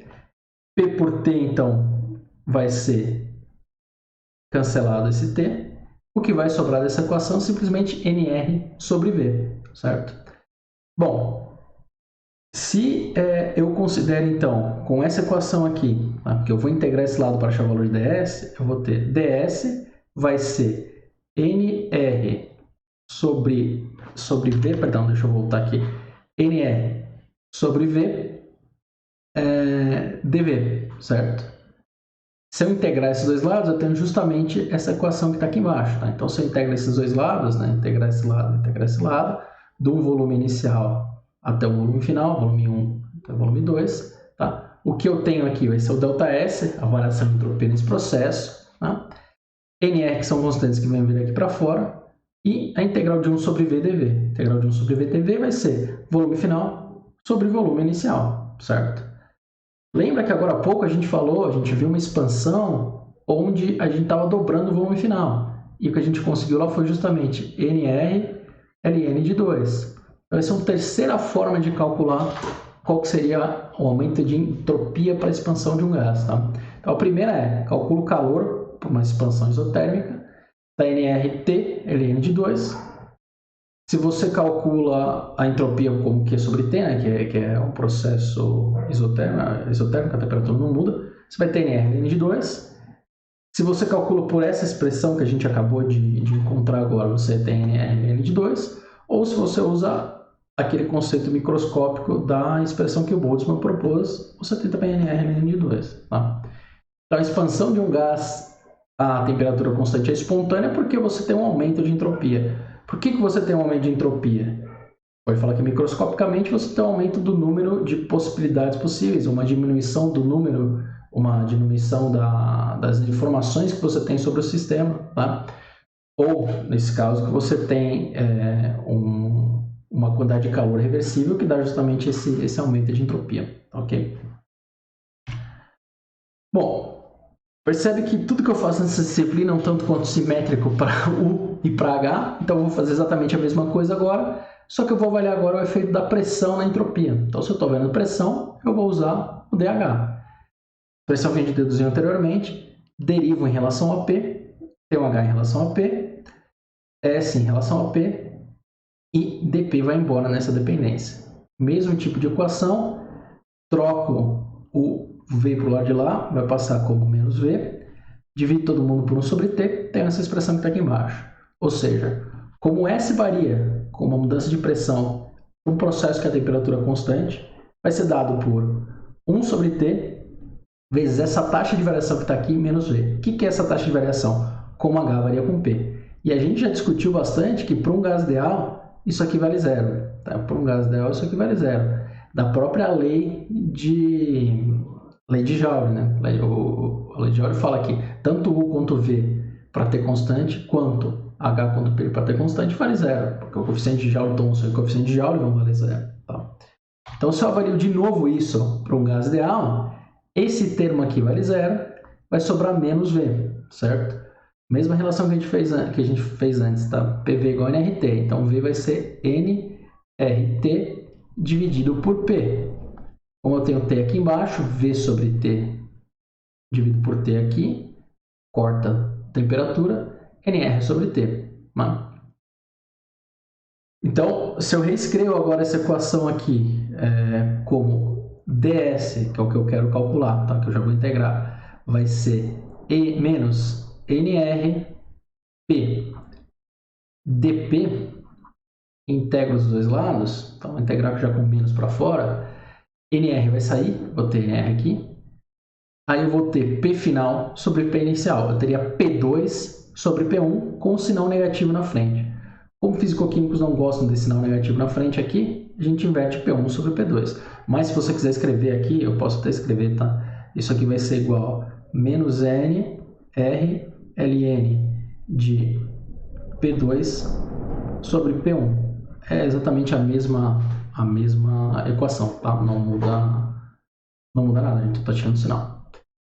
P por T, então, vai ser cancelado esse T. O que vai sobrar dessa equação é simplesmente NR sobre V, certo? Bom, se eu considero, então, com essa equação aqui, tá? Porque eu vou integrar esse lado para achar o valor de ds, eu vou ter ds vai ser NR sobre V, perdão, deixa eu voltar aqui, NR sobre V dV, certo? Se eu integrar esses dois lados, eu tenho justamente essa equação que está aqui embaixo, tá? Então, se eu integro esses dois lados, né, integrar esse lado, do volume inicial até o volume final, volume 1 até o volume 2, tá? O que eu tenho aqui vai ser o ΔS, a variação de entropia nesse processo, tá? NR, que são constantes que vão vir aqui para fora, e a integral de 1 sobre V dV. A integral de 1 sobre V dV vai ser volume final sobre volume inicial, certo? Lembra que agora há pouco a gente viu uma expansão onde a gente estava dobrando o volume final. E o que a gente conseguiu lá foi justamente NR ln de 2. Então, essa é uma terceira forma de calcular qual que seria o aumento de entropia para a expansão de um gás. Tá? Então, a primeira é, calcula o calor por uma expansão isotérmica da NRT ln de 2. Se você calcula a entropia como Q sobre T, né, que é um processo isotérmico, a temperatura não muda, você vai ter NR ln de 2. Se você calcula por essa expressão que a gente acabou de encontrar agora, você tem NR ln de 2. Ou se você usa aquele conceito microscópico da expressão que o Boltzmann propôs, você tem também NR ln de 2. Tá? Então, a expansão de um gás a temperatura constante é espontânea porque você tem um aumento de entropia. Por que você tem um aumento de entropia? Pode falar que microscopicamente você tem um aumento do número de possibilidades possíveis, uma diminuição do número, uma diminuição das informações que você tem sobre o sistema, tá? Ou, nesse caso, que você tem uma quantidade de calor reversível que dá justamente esse aumento de entropia, ok? Bom, percebe que tudo que eu faço nessa disciplina é um tanto quanto simétrico para U e para H, então eu vou fazer exatamente a mesma coisa agora, só que eu vou avaliar agora o efeito da pressão na entropia. Então, se eu estou vendo pressão, eu vou usar o DH. Pressão que a gente deduziu anteriormente, derivo em relação a P, tem o H em relação a P, S em relação a P, e dP vai embora nessa dependência. Mesmo tipo de equação, troco o V para o lado de lá, vai passar como menos V, divido todo mundo por 1 sobre T, tem essa expressão que está aqui embaixo. Ou seja, como S varia com uma mudança de pressão para um processo que a temperatura é constante, vai ser dado por 1 sobre T vezes essa taxa de variação que está aqui menos V. O que é essa taxa de variação? Como H varia com P. E a gente já discutiu bastante que para um gás ideal, isso aqui vale zero. Tá? Para um gás ideal, isso aqui vale zero. Da própria lei de Joule, né? A lei de Joule fala que tanto U quanto V para T constante, quanto H quanto P para T constante vale zero, porque o coeficiente de Joule-Thomson e o coeficiente de Joule vão valer zero. Tá? Então, se eu avalio de novo isso para um gás ideal, esse termo aqui vale zero, vai sobrar menos V, certo? Mesma relação que a gente fez antes, tá? PV igual a NRT, então V vai ser NRT dividido por P. Como eu tenho T aqui embaixo, V sobre T dividido por T aqui, corta temperatura, NR sobre T. Né? Então, se eu reescrevo agora essa equação aqui como ds, que é o que eu quero calcular, tá? Que eu já vou integrar, vai ser E menos NR P dP, integro os dois lados, então vou integrar já com menos para fora, NR vai sair, vou ter NR aqui, aí eu vou ter P final sobre P inicial, eu teria P2 sobre P1 com o sinal negativo na frente. Como físico-químicos não gostam desse sinal negativo na frente aqui, a gente inverte P1 sobre P2. Mas se você quiser escrever aqui, eu posso até escrever, tá? Isso aqui vai ser igual a menos N R ln de P2 sobre P1. É exatamente a mesma equação, tá? Não muda nada, a gente está tirando o sinal.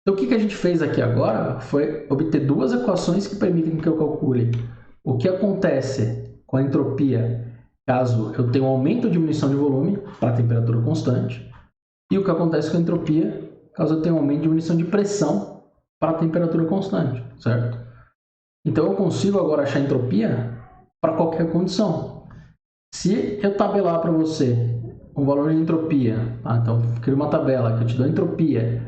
Então, o que a gente fez aqui agora foi obter duas equações que permitem que eu calcule o que acontece com a entropia caso eu tenha um aumento ou diminuição de volume para a temperatura constante e o que acontece com a entropia caso eu tenha um aumento ou diminuição de pressão para a temperatura constante, certo? Então, eu consigo agora achar entropia para qualquer condição. Se eu tabelar para você um valor de entropia, tá? Então eu crio uma tabela que eu te dou entropia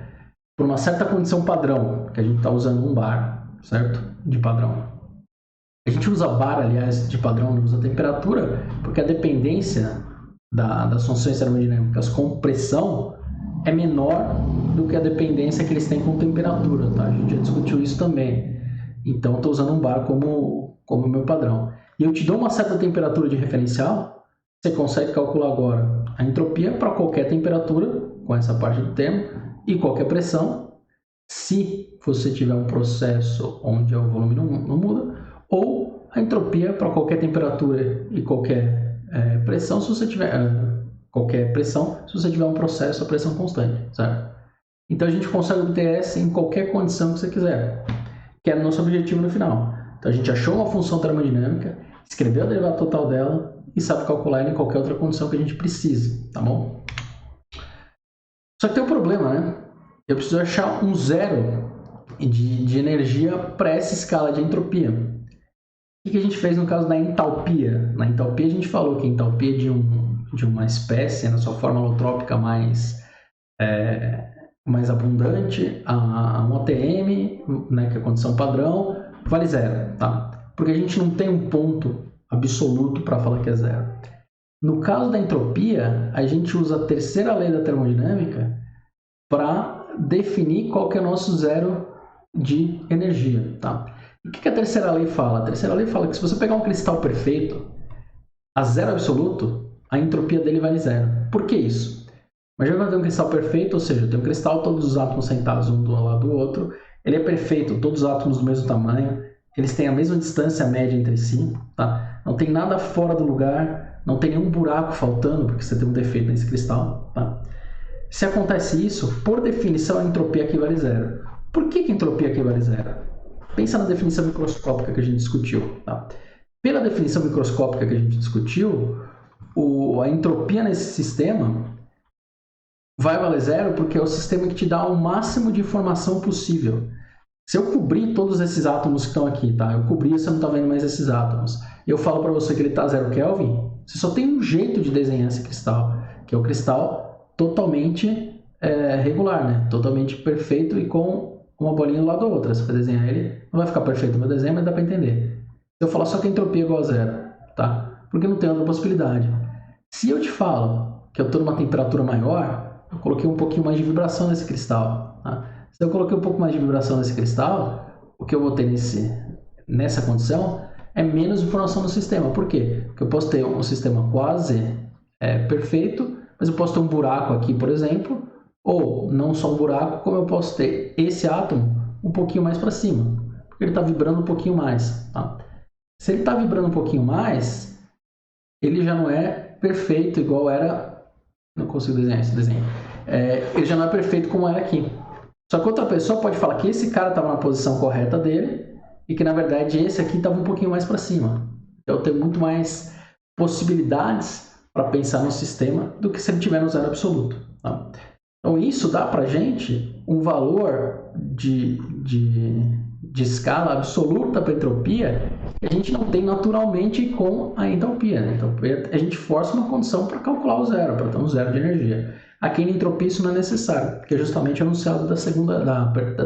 por uma certa condição padrão, que a gente está usando um bar, certo? De padrão. A gente usa bar, aliás, de padrão, não usa temperatura, porque a dependência das funções termodinâmicas com pressão é menor do que a dependência que eles têm com temperatura, tá? A gente já discutiu isso também. Então, estou usando um bar como meu padrão. E eu te dou uma certa temperatura de referencial, você consegue calcular agora a entropia para qualquer temperatura, com essa parte do termo, e qualquer pressão, se você tiver um processo onde o volume não muda, ou a entropia para qualquer temperatura e qualquer pressão, se você tiver qualquer pressão, se você tiver um processo a pressão constante, certo? Então a gente consegue obter essa em qualquer condição que você quiser, que é o nosso objetivo no final. Então a gente achou uma função termodinâmica, escreveu a derivada total dela e sabe calcular ela em qualquer outra condição que a gente precise, tá bom? Só que tem um problema, né? Eu preciso achar um zero de energia para essa escala de entropia. O que a gente fez no caso da entalpia? Na entalpia a gente falou que a entalpia de uma espécie, na sua forma alotrópica mais abundante, a 1 atm, né, que é a condição padrão, vale zero, tá? Porque a gente não tem um ponto absoluto para falar que é zero. No caso da entropia, a gente usa a terceira lei da termodinâmica para definir qual que é o nosso zero de energia, tá? O que a terceira lei fala? A terceira lei fala que se você pegar um cristal perfeito, a zero absoluto, a entropia dele vale zero. Por que isso? Imagina que eu tenho um cristal perfeito, ou seja, eu tenho um cristal, todos os átomos sentados um do lado do outro, ele é perfeito, todos os átomos do mesmo tamanho, eles têm a mesma distância média entre si, tá? Não tem nada fora do lugar, não tem nenhum buraco faltando, porque você tem um defeito nesse cristal, tá? Se acontece isso, por definição, a entropia aqui vale zero. Por que a entropia aqui vale zero? Pensa na definição microscópica que a gente discutiu, tá? Pela definição microscópica que a gente discutiu, a entropia nesse sistema vai valer zero porque é o sistema que te dá o máximo de informação possível. Se eu cobrir todos esses átomos que estão aqui, tá? Eu cobri, você não está vendo mais esses átomos. E eu falo para você que ele está a 0 Kelvin, você só tem um jeito de desenhar esse cristal, que é o cristal totalmente regular, né? Totalmente perfeito e com uma bolinha do lado da outra. Você vai desenhar ele, não vai ficar perfeito o meu desenho, mas dá para entender. Se eu falar só que a entropia é igual a zero, tá? Porque não tem outra possibilidade. Se eu te falo que eu estou numa temperatura maior, eu coloquei um pouquinho mais de vibração nesse cristal, tá? Se eu coloquei um pouco mais de vibração nesse cristal, o que eu vou ter nessa condição é menos informação no sistema. Por quê? Porque eu posso ter um sistema quase perfeito, mas eu posso ter um buraco aqui, por exemplo, ou não só um buraco, como eu posso ter esse átomo um pouquinho mais para cima, porque ele está vibrando um pouquinho mais, tá? Se ele está vibrando um pouquinho mais, ele já não é perfeito igual era... Não consigo desenhar esse desenho. Ele já não é perfeito como era aqui. Só que outra pessoa pode falar que esse cara estava na posição correta dele e que, na verdade, esse aqui estava um pouquinho mais para cima. Então, eu tenho muito mais possibilidades para pensar no sistema do que se ele estiver no zero absoluto, tá? Então, isso dá para a gente um valor de escala absoluta para a entropia que a gente não tem naturalmente com a entalpia, né? Então, a gente força uma condição para calcular o zero, para ter um zero de energia. Aqui na entropia isso não é necessário, porque é justamente anunciado da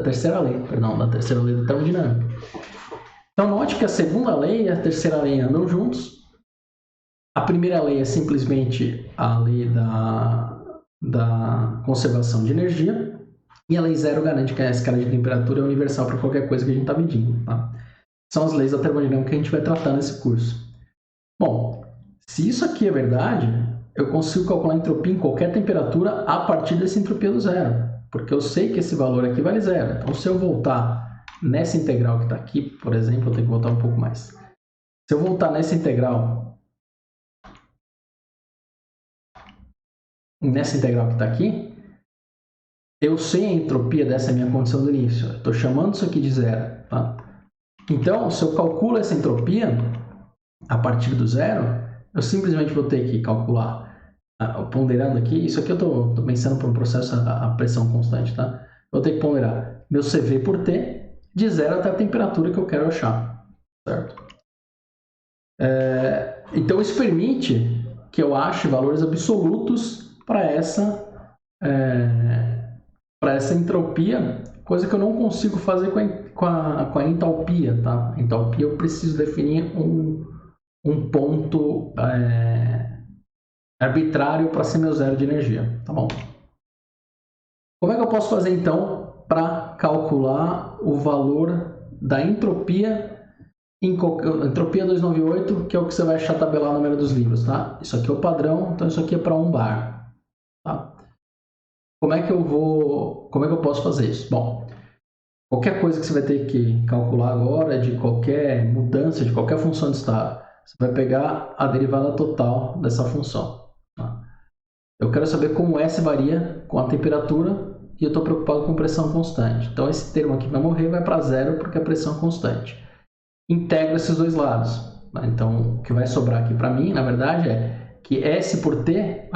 terceira lei da termodinâmica. Então note que a segunda lei e a terceira lei andam juntos. A primeira lei é simplesmente a lei da conservação de energia, e a lei zero garante que a escala de temperatura é universal para qualquer coisa que a gente está medindo. Tá? São as leis da termodinâmica que a gente vai tratar nesse curso. Bom, se isso aqui é verdade, eu consigo calcular a entropia em qualquer temperatura a partir dessa entropia do zero, porque eu sei que esse valor aqui vale zero. Então, se eu voltar nessa integral que está aqui, por exemplo, eu tenho que voltar um pouco mais. Se eu voltar nessa integral que está aqui, eu sei a entropia dessa minha condição do início. Estou chamando isso aqui de zero. Tá? Então, se eu calculo essa entropia a partir do zero, eu simplesmente vou ter que calcular, ponderando aqui, isso aqui eu estou pensando por um processo a pressão constante, tá? Eu vou ter que ponderar meu CV por T de zero até a temperatura que eu quero achar, certo? Então, isso permite que eu ache valores absolutos para essa entropia, coisa que eu não consigo fazer com a entalpia, tá? A entalpia eu preciso definir um ponto arbitrário para ser meu zero de energia, tá bom? Como é que eu posso fazer então para calcular o valor da entropia entropia 298, que é o que você vai achar tabelar no número dos livros, tá? Isso aqui é o padrão, então isso aqui é para 1 bar, tá? Como é que eu posso fazer isso? Bom, qualquer coisa que você vai ter que calcular agora, de qualquer mudança, de qualquer função de estado, você vai pegar a derivada total dessa função. Tá? Eu quero saber como S varia com a temperatura e eu estou preocupado com pressão constante. Então, esse termo aqui vai morrer, vai para zero porque é pressão constante. Integro esses dois lados. Tá? Então, o que vai sobrar aqui para mim, na verdade, é que S por T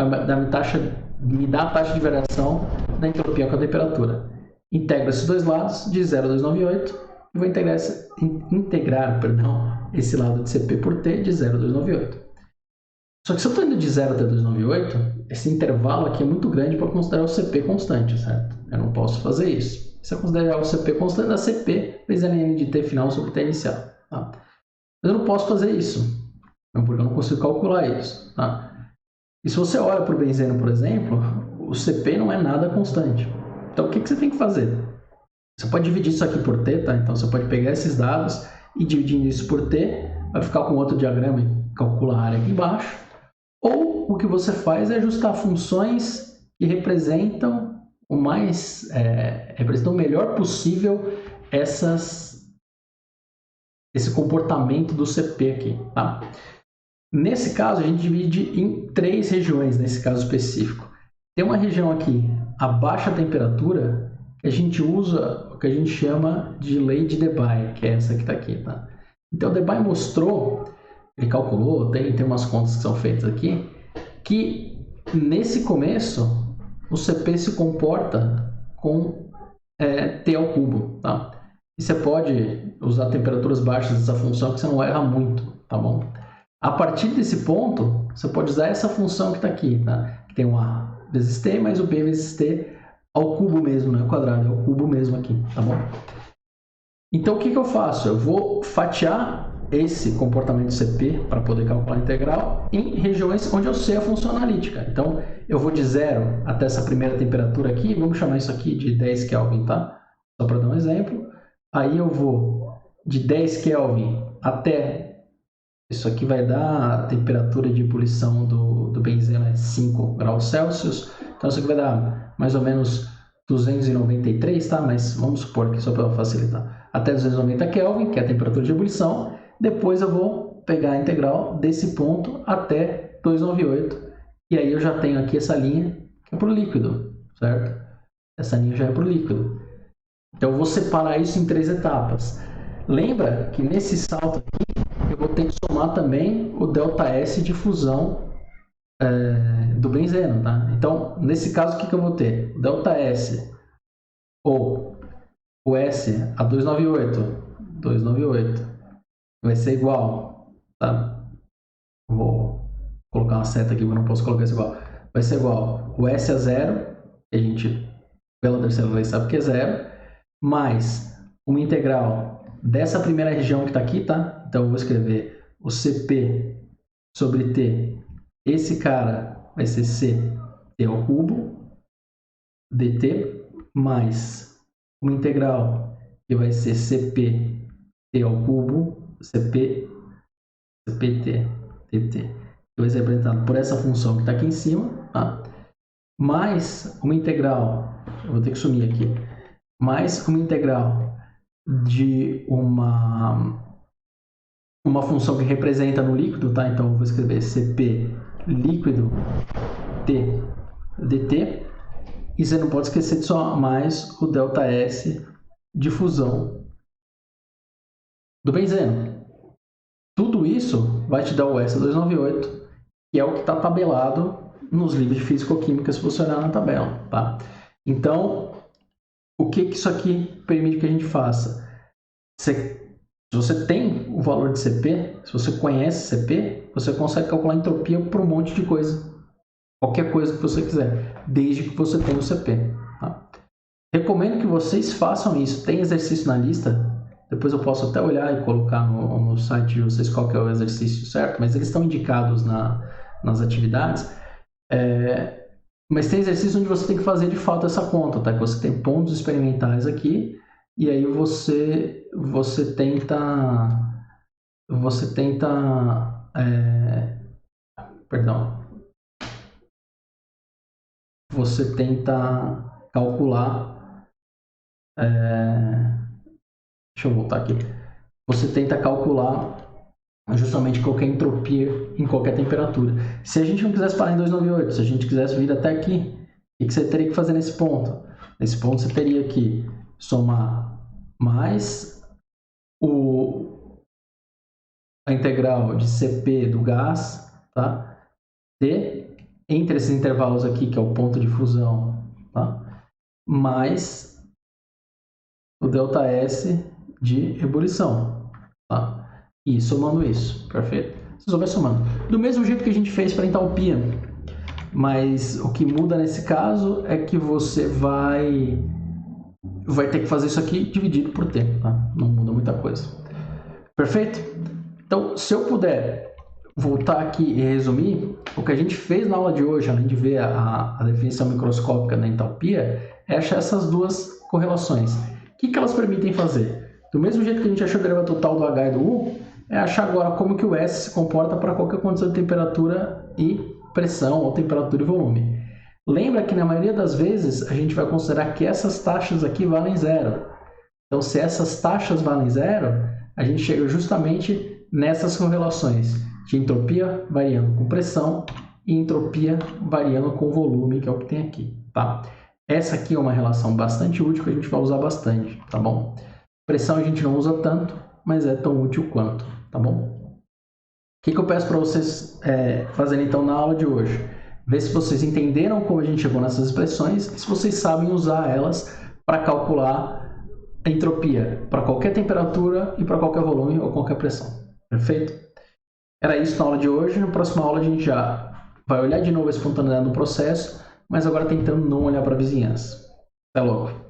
me dá a taxa de variação da entropia com a temperatura. Integro esses dois lados, de 0 a 298, e vou integrar esse lado de CP por T de 0 a 298. Só que se eu estou indo de 0 até 298, esse intervalo aqui é muito grande para considerar o CP constante, certo? Eu não posso fazer isso. Se eu considerar o CP constante, dá CP vezes ln de T final sobre T inicial. Tá? Mas eu não posso fazer isso, porque eu não consigo calcular isso. Tá? E se você olha para o benzeno, por exemplo, o CP não é nada constante. Então, o que você tem que fazer? Você pode dividir isso aqui por T, tá? Então, você pode pegar esses dados e dividindo isso por T, vai ficar com outro diagrama e calcular a área aqui embaixo. Ou o que você faz é ajustar funções que representam representam o melhor possível esse comportamento do CP aqui, tá? Nesse caso, a gente divide em 3 regiões, nesse caso específico. Tem uma região aqui, a baixa temperatura, que a gente usa o que a gente chama de lei de Debye, que é essa que está aqui, tá? Então, o Debye mostrou, ele calculou, tem umas contas que são feitas aqui, que nesse começo, o CP se comporta com T ao cubo, tá? E você pode usar temperaturas baixas dessa função que você não erra muito, tá bom? A partir desse ponto, você pode usar essa função que está aqui, tá? Que tem o A vezes T mais o B vezes T ao cubo mesmo, não é quadrado, é ao cubo mesmo aqui, tá bom? Então, o que eu faço? Eu vou fatiar esse comportamento CP para poder calcular a integral em regiões onde eu sei a função analítica. Então, eu vou de 0 até essa primeira temperatura aqui, vamos chamar isso aqui de 10 Kelvin, tá? Só para dar um exemplo. Aí eu vou de 10 Kelvin até, isso aqui vai dar a temperatura de ebulição do benzeno é 5 graus Celsius, então isso aqui vai dar mais ou menos 293, tá? Mas vamos supor que só para facilitar, até 290 Kelvin, que é a temperatura de ebulição. Depois eu vou pegar a integral desse ponto até 298, e aí eu já tenho aqui essa linha que é para o líquido, certo? Essa linha já é para o líquido. Então eu vou separar isso em 3 etapas. Lembra que nesse salto aqui eu vou ter que somar também o ΔS de fusão do benzeno, tá? Então, nesse caso, o que eu vou ter? O ΔS, ou o S a 298, vai ser igual, tá? Vou colocar uma seta aqui, mas não posso colocar isso igual. vai ser igual o S a 0, que a gente, pela terceira lei, sabe que é 0, mais uma integral dessa primeira região que está aqui, tá? Então, eu vou escrever o CP sobre T. Esse cara vai ser CT ao cubo, dt, mais uma integral que vai ser CP T ao cubo, CP, CPT, dt, que vai ser representado por essa função que está aqui em cima, tá? Mais uma integral, eu vou ter que sumir aqui, mais uma integral de uma função que representa no líquido, tá? Então eu vou escrever CP líquido T dt, e você não pode esquecer de somar mais o ΔS de fusão do benzeno. Tudo isso vai te dar o S298, que é o que está tabelado nos livros de Físico-Química, se você olhar na tabela, tá? Então, o que isso aqui permite que a gente faça? Se você tem o valor de CP, se você conhece CP, você consegue calcular a entropia para um monte de coisa. Qualquer coisa que você quiser, desde que você tenha o CP. Tá? Recomendo que vocês façam isso. Tem exercício na lista. Depois eu posso até olhar e colocar no site de vocês qual que é o exercício certo, mas eles estão indicados nas atividades. Mas tem exercício onde você tem que fazer de fato essa conta, tá? Que você tem pontos experimentais aqui, e aí você tenta calcular, deixa eu voltar aqui, você tenta calcular justamente qualquer entropia em qualquer temperatura. Se a gente não quisesse parar em 298, se a gente quisesse vir até aqui, o que você teria que fazer nesse ponto? Nesse ponto você teria que somar mais a integral de CP do gás, tá? T, entre esses intervalos aqui, que é o ponto de fusão, tá? Mais o ΔS de ebulição, tá? E somando isso, perfeito? Você só vai somando. Do mesmo jeito que a gente fez para entalpia, mas o que muda nesse caso é que você vai ter que fazer isso aqui dividido por T, tá? Não muda muita coisa. Perfeito? Então, se eu puder voltar aqui e resumir, o que a gente fez na aula de hoje, além de ver a definição microscópica da entalpia, é achar essas duas correlações. O que elas permitem fazer? Do mesmo jeito que a gente achou a deriva total do H e do U, é achar agora como que o S se comporta para qualquer condição de temperatura e pressão, ou temperatura e volume. Lembra que na maioria das vezes a gente vai considerar que essas taxas aqui valem zero. Então, se essas taxas valem zero, a gente chega justamente nessas correlações de entropia variando com pressão e entropia variando com volume, que é o que tem aqui, tá? Essa aqui é uma relação bastante útil que a gente vai usar bastante, tá bom? Pressão a gente não usa tanto, mas é tão útil quanto, tá bom? O que eu peço para vocês fazerem então na aula de hoje? Ver se vocês entenderam como a gente chegou nessas expressões e se vocês sabem usar elas para calcular a entropia para qualquer temperatura e para qualquer volume ou qualquer pressão. Perfeito? Era isso na aula de hoje. Na próxima aula a gente já vai olhar de novo a espontaneidade do processo, mas agora tentando não olhar para a vizinhança. Até logo!